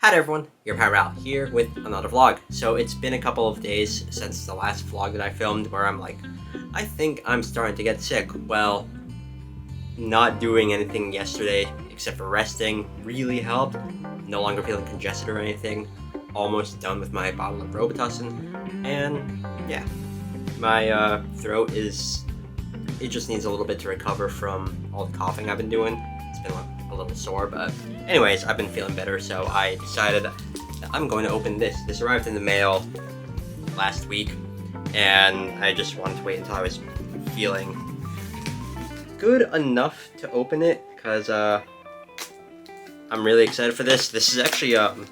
Hi everyone, your Pyral here with another vlog. So it's been a couple of days since the last vlog that I filmed where I'm like, I think I'm starting to get sick. Well, not doing anything yesterday except for resting really helped. No longer feeling congested or anything. Almost done with my bottle of Robitussin. And yeah, my throat it just needs a little bit to recover from all the coughing I've been doing. It's been a little sore, but anyways, I've been feeling better, so I decided that I'm going to open this. This arrived in the mail last week, and I just wanted to wait until I was feeling good enough to open it, because I'm really excited for this. This is actually on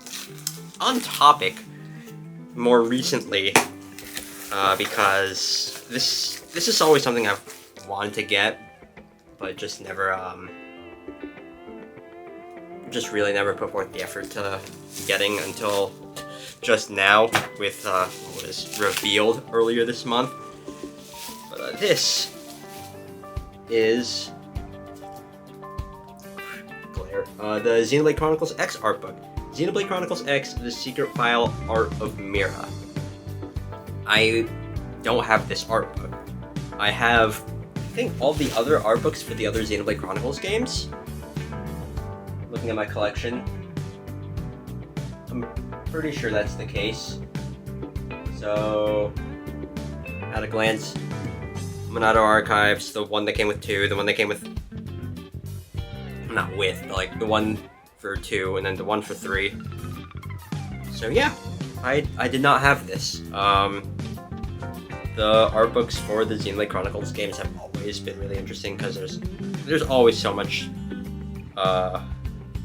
topic more recently, because this is always something I've wanted to get, but just never really never put forth the effort to getting until just now with what was revealed earlier this month. But this is the Xenoblade Chronicles X art book. Xenoblade Chronicles X, The Secret File Art of Mira. I don't have this art book. I have, I think, all the other art books for the other Xenoblade Chronicles games. Looking at my collection, I'm pretty sure that's the case. So, at a glance, Monado Archives, the one that came with 2, the one that came with, not with, but like the one for 2, and then the one for 3. So yeah, I did not have this. The art books for the Xenoblade Chronicles games have always been really interesting because there's always so much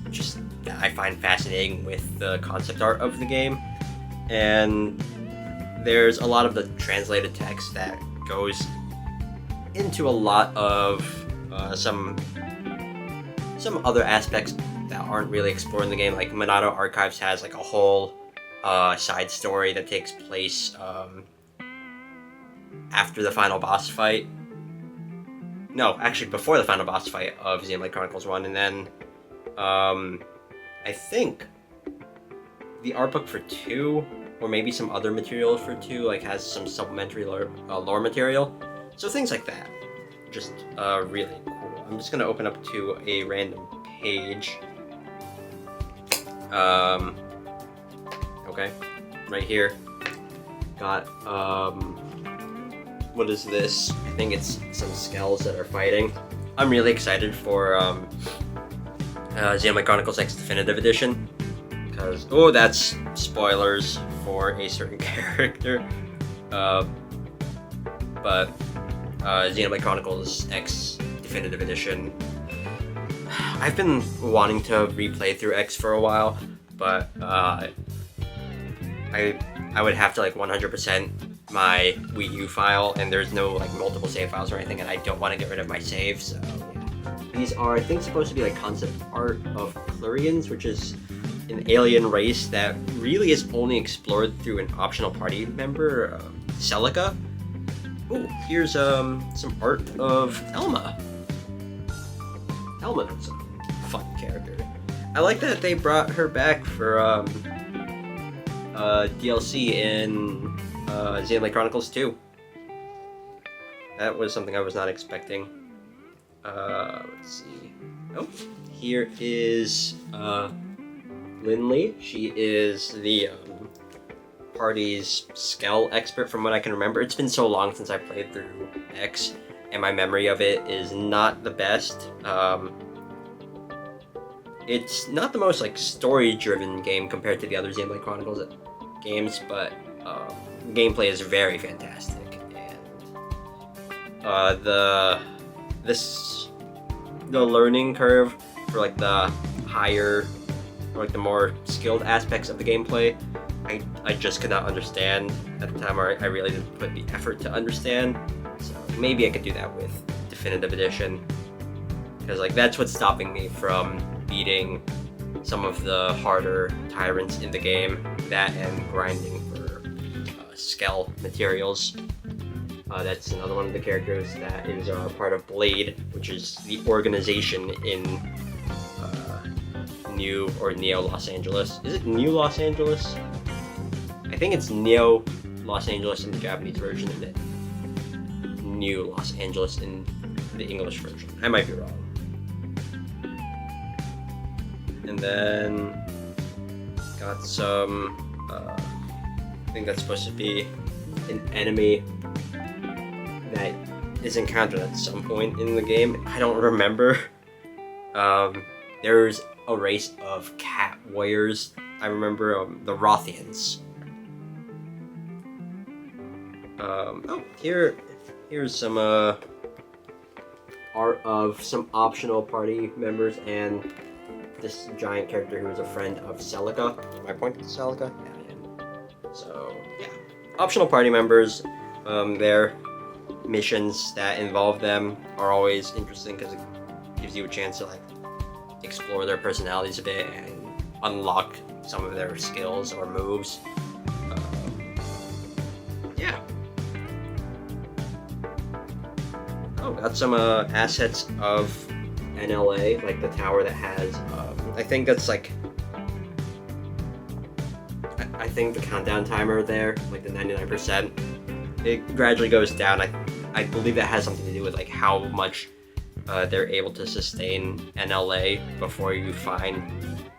just that I find fascinating with the concept art of the game, and there's a lot of the translated text that goes into a lot of some other aspects that aren't really explored in the game. Like Monado Archives has like a whole side story that takes place after the final boss fight. No, actually before the final boss fight of Xenoblade Chronicles 1, and then I think the art book for 2, or maybe some other material for 2, like has some supplementary lore material. So things like that. Just really cool. I'm just gonna open up to a random page. Okay, right here. Got what is this? I think it's some skells that are fighting. I'm really excited for Xenoblade Chronicles X Definitive Edition, because that's spoilers for a certain character. But Xenoblade Chronicles X Definitive Edition, I've been wanting to replay through X for a while, but I would have to like 100% my Wii U file, and there's no like multiple save files or anything, and I don't want to get rid of my saves. So yeah. These are, I think, supposed to be like concept art of Plurians, which is an alien race that really is only explored through an optional party member, Celica. Oh, here's some art of Elma. Elma's a fun character. I like that they brought her back for DLC in Xenoblade Chronicles 2. That was something I was not expecting. Let's see. Oh, here is Lindley. She is the party's Skell expert from what I can remember. It's been so long since I played through X, and my memory of it is not the best. It's not the most like story-driven game compared to the other Xenoblade Chronicles games, but gameplay is very fantastic, and the learning curve for like the higher, or like the more skilled aspects of the gameplay, I just could not understand at the time, or I really didn't put the effort to understand. So maybe I could do that with Definitive Edition, because like that's what's stopping me from beating some of the harder tyrants in the game. That and grinding for Skell materials. That's another one of the characters that is part of Blade, which is the organization in New or Neo Los Angeles. Is it New Los Angeles? I think it's Neo Los Angeles in the Japanese version and then New Los Angeles in the English version. I might be wrong. And then got some, I think that's supposed to be an enemy that is encountered at some point in the game. I don't remember. There's a race of cat warriors. I remember the Rothians. Here's some art of some optional party members and this giant character who is a friend of Celica. Am I pointing to Celica? Yeah, I am. So, yeah. Optional party members, their missions that involve them are always interesting because it gives you a chance to like explore their personalities a bit and unlock some of their skills or moves. Yeah. Oh, got some assets of NLA, like the tower that has, I think that's like, I think the countdown timer there, like the 99%, it gradually goes down. I believe that has something to do with like how much they're able to sustain NLA before you find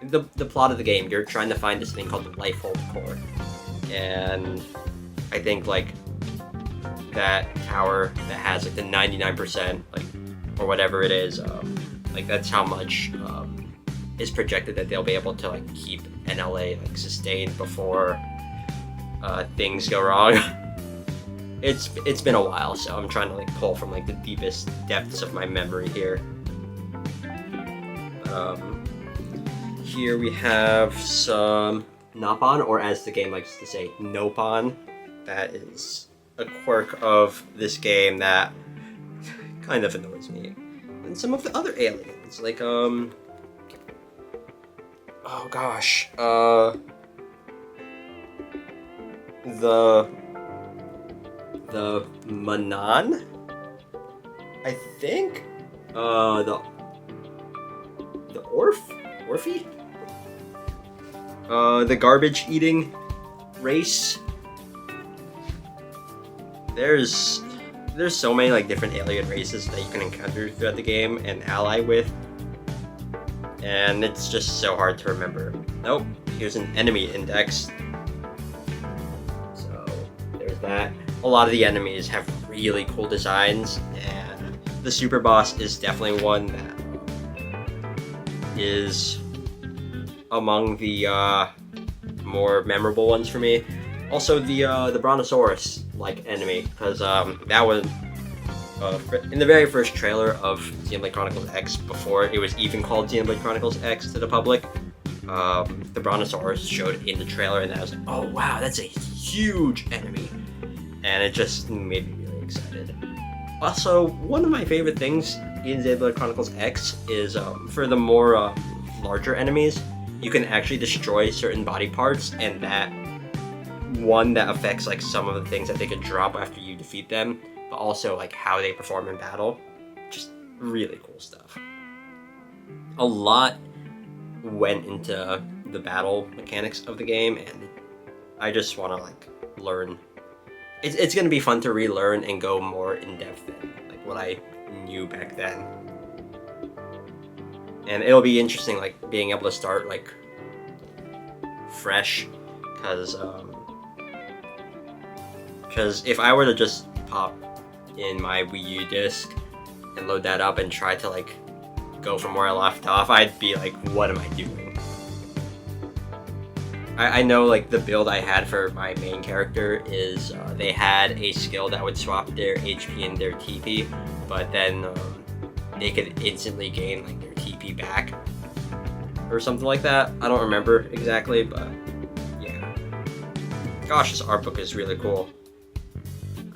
the plot of the game. You're trying to find this thing called the life hold core, and I think like that tower that has like the 99%, like, or whatever it is, like that's how much is projected that they'll be able to like keep NLA like sustained before things go wrong. It's been a while, so I'm trying to like pull from like the deepest depths of my memory here. Here we have some Nopon, or as the game likes to say, Nopon. That is a quirk of this game that kind of annoys me. And some of the other aliens, like oh gosh, the Manan, I think, the Orphy, the garbage eating race. There's so many like different alien races that you can encounter throughout the game and ally with, and it's just so hard to remember. Nope, here's an enemy index. So there's that. A lot of the enemies have really cool designs, and the super boss is definitely one that is among the more memorable ones for me. Also the Brontosaurus like enemy, because that was in the very first trailer of Xenoblade Chronicles X, before it was even called Xenoblade Chronicles X to the public. The Brontosaurus showed in the trailer, and I was like, oh wow, that's a huge enemy, and it just made me really excited. Also, one of my favorite things in Xenoblade Chronicles X is for the more larger enemies, you can actually destroy certain body parts, and that one that affects like some of the things that they could drop after you defeat them, but also like how they perform in battle. Just really cool stuff. A lot went into the battle mechanics of the game, and I just want to like learn. It's gonna be fun to relearn and go more in depth than like what I knew back then. And it'll be interesting like being able to start like fresh, because if I were to just pop in my Wii U disc and load that up and try to like go from where I left off, I'd be like, what am I doing? I know like the build I had for my main character is they had a skill that would swap their HP and their TP, but then they could instantly gain like their TP back or something like that. I don't remember exactly, but yeah. Gosh, this art book is really cool.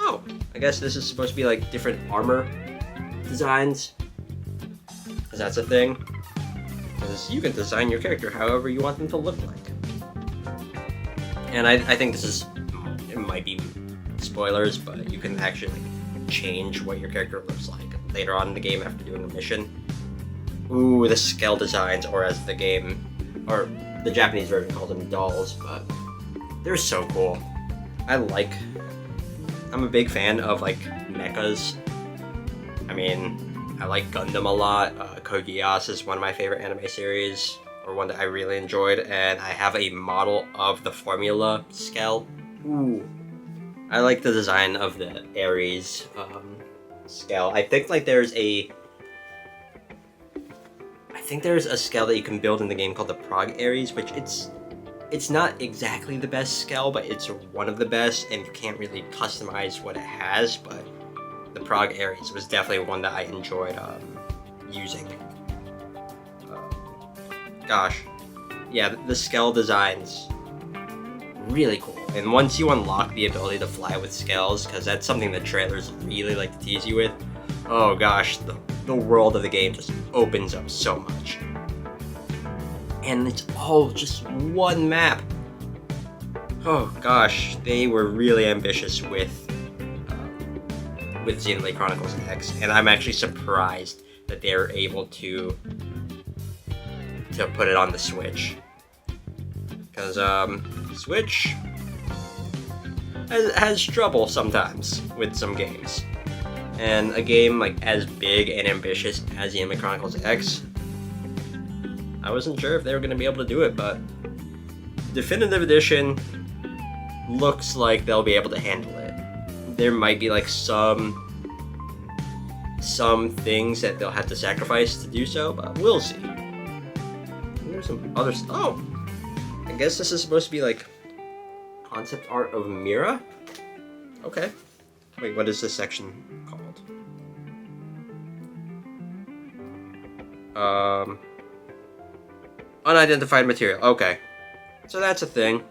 Oh, I guess this is supposed to be like different armor designs, because that's a thing. Because you can design your character however you want them to look like. And I think this is, it might be spoilers, but you can actually like change what your character looks like later on in the game after doing a mission. Ooh, the scale designs, or as the game or the Japanese version calls them dolls, but they're so cool. I'm a big fan of like mechas. I mean, I like Gundam a lot. Code Geass is one of my favorite anime series, or one that I really enjoyed, and I have a model of the Formula Skell. Ooh. I like the design of the Ares Skell. I think there's a Skell that you can build in the game called the Prague Ares, which it's not exactly the best Skell, but it's one of the best, and you can't really customize what it has, but the Prague Ares was definitely one that I enjoyed using. Gosh. Yeah, the Skell designs, really cool. And once you unlock the ability to fly with Skells, because that's something the trailers really like to tease you with, oh gosh, the world of the game just opens up so much. And it's all just one map. Oh gosh, they were really ambitious with Xenoblade Chronicles X, and I'm actually surprised that they were able to put it on the Switch. Because Switch has trouble sometimes with some games. And a game like as big and ambitious as Xenoblade Chronicles X, I wasn't sure if they were going to be able to do it, but Definitive Edition looks like they'll be able to handle it. There might be like some things that they'll have to sacrifice to do so, but we'll see. And there's some other stuff. Oh! I guess this is supposed to be like concept art of Mira? Okay. Wait, what is this section called? Unidentified material. Okay. So that's a thing.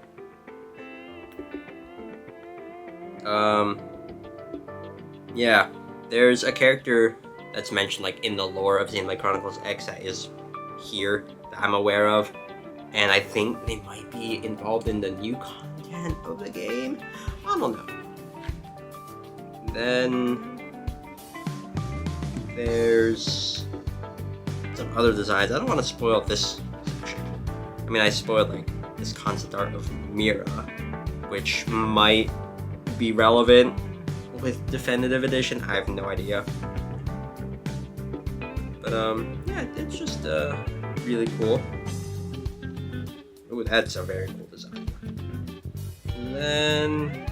Yeah. There's a character that's mentioned like in the lore of Xenoblade Chronicles X that is here that I'm aware of. And I think they might be involved in the new content of the game. I don't know. Then there's some other designs. I don't want to spoil this section. I mean, I spoiled like this concept art of Mira, which might be relevant with Definitive Edition. I have no idea. But yeah, it's just really cool. Ooh, that's a very cool design. And then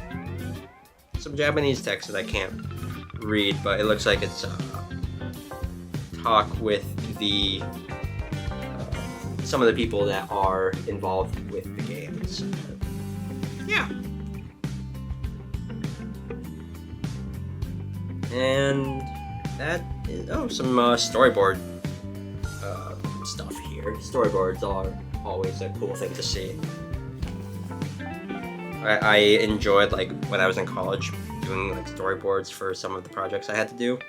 some Japanese text that I can't read, but it looks like it's talk with the some of the people that are involved with the game. So, yeah. And that is some storyboard stuff here. Storyboards are always a cool thing to see. I enjoyed like when I was in college doing like storyboards for some of the projects I had to do.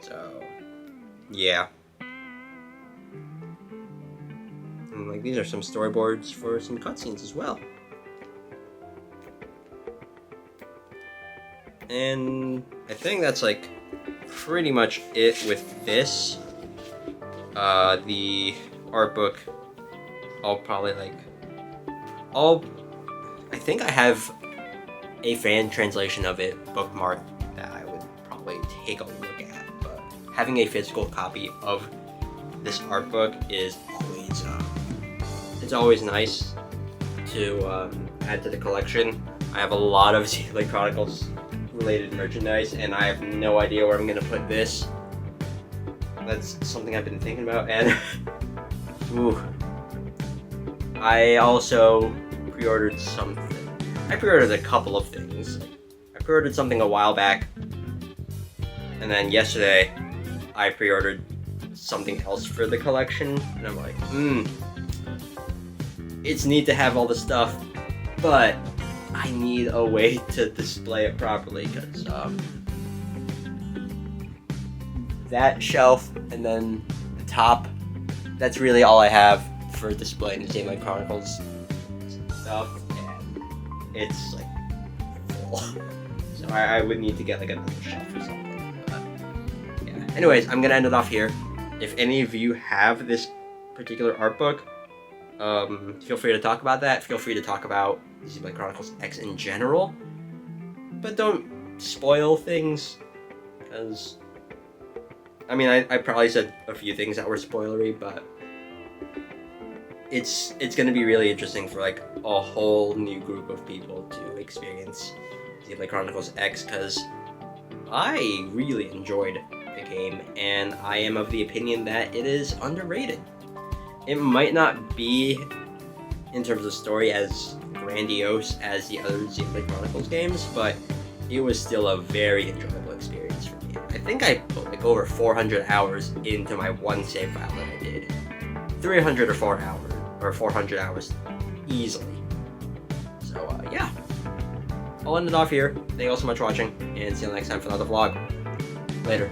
So yeah. And like these are some storyboards for some cutscenes as well. And I think that's like pretty much it with this. The art book, I think I have a fan translation of it bookmarked that I would probably take a look at, but having a physical copy of this art book is always it's always nice to add to the collection. I have a lot of Xenoblade Chronicles related merchandise, and I have no idea where I'm gonna put this. That's something I've been thinking about, and ooh. I also pre-ordered something. I pre-ordered a couple of things. I pre-ordered something a while back, and then yesterday I pre-ordered something else for the collection, and I'm like, it's neat to have all the stuff, but I need a way to display it properly, because that shelf and then the top, that's really all I have for displaying the Xenoblade Chronicles stuff, and it's like full. So I would need to get like another shelf or something. But yeah. Anyways, I'm gonna end it off here. If any of you have this particular art book, Feel free to talk about that. Feel free to talk about Xenoblade Chronicles X in general. But don't spoil things, because... I mean, I probably said a few things that were spoilery, but... It's going to be really interesting for, like, a whole new group of people to experience Xenoblade Chronicles X, because I really enjoyed the game, and I am of the opinion that it is underrated. It might not be, in terms of story, as grandiose as the other Xenoblade Chronicles games, but it was still a very enjoyable experience for me. I think I put like over 400 hours into my one save file that I did. 300 or 400 hours easily. So yeah, I'll end it off here. Thank you all so much for watching, and see you next time for another vlog. Later.